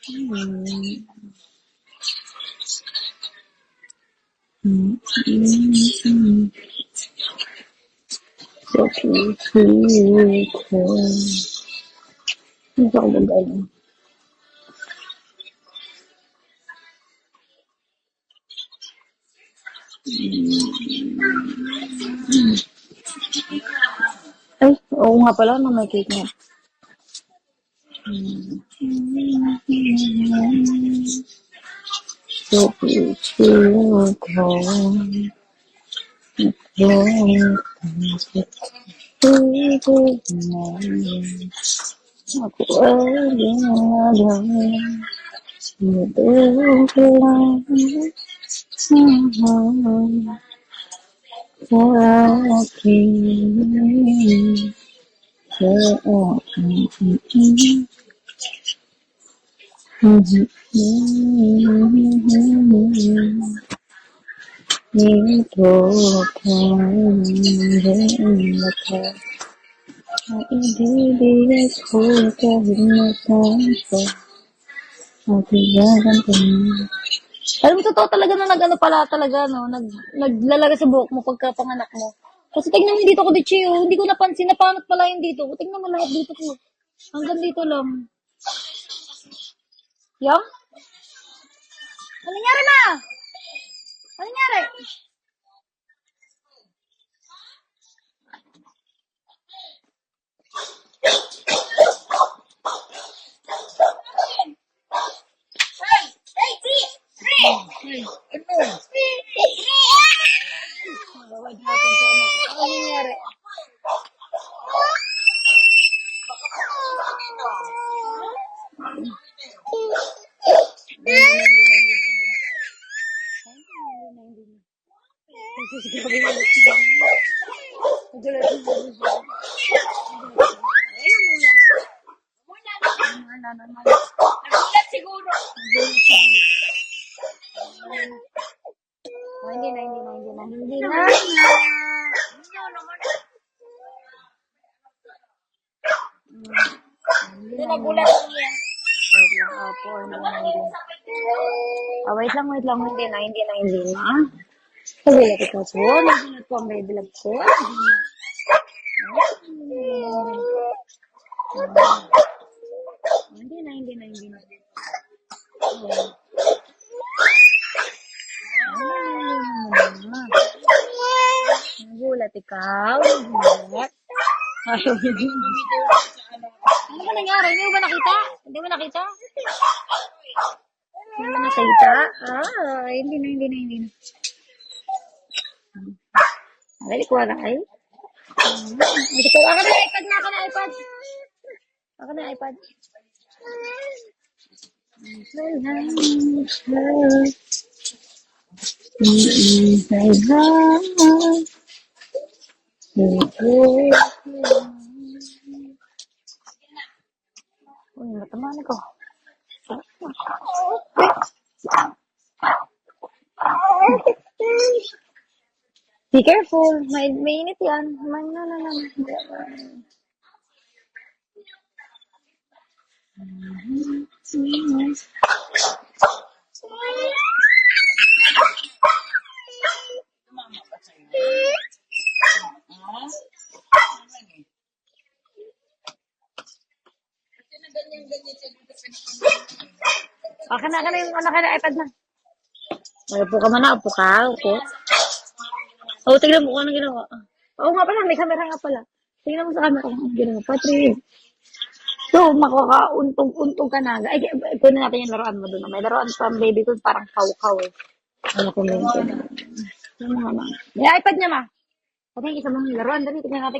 Sa puso ko. Hindi ako magaling. Ay, oo nga pala, no, may cake nga. Sa puso ko. Ako ay ginagawa. Sa akin. Sa akin. Ito kang mata. Ibibigay ko kahit nasaan ka. Matiyagan ka na. Alam mo, totoo talaga na nag-ano pala talaga, no? Naglalaga sa buhok mo pagkapanganak mo. Kasi tingnan mo dito ko, Dichi, oh. Hindi ko napansin, napanot pala yung dito. Tingnan mo lahat dito ko. Hanggang dito lang. Yang? Ano nangyari, ma? Ano nangyari? Magawad natin sa anak ko. Ano nangyari? Nagulat siguro. Hindi na. Hindi nagulat niya. Wait lang, opo. Wait lang. Hindi na. Nagulat ikaw po. Nagulat po ang babylag ko. Hindi na. Nagulat ikaw. Nagulat. Ano ba nangyari? Hindi mo ba nakita? Hindi mo nakita? Hindi na. Alay, kuha na ay. Ako na iPad na. Ako na iPad. Uy, matamaan ko. Be careful. Mainit yan. Akin na yung iPad na. Upo ka man na. Upo. Tignan mo kung anong ginawa. Oo nga pala, may camera nga pala. Tingnan mo sa camera kung anong ginawa. Patrick. So, makakauntog-untog ka na. Ay, kunin natin yung laruan mo doon. May laruan pa ang baby ko, parang kaw-kaw eh. Ano ko na yun. May iPad niya, ma. Pati yung isa mong laruan. Dali, tingnan natin.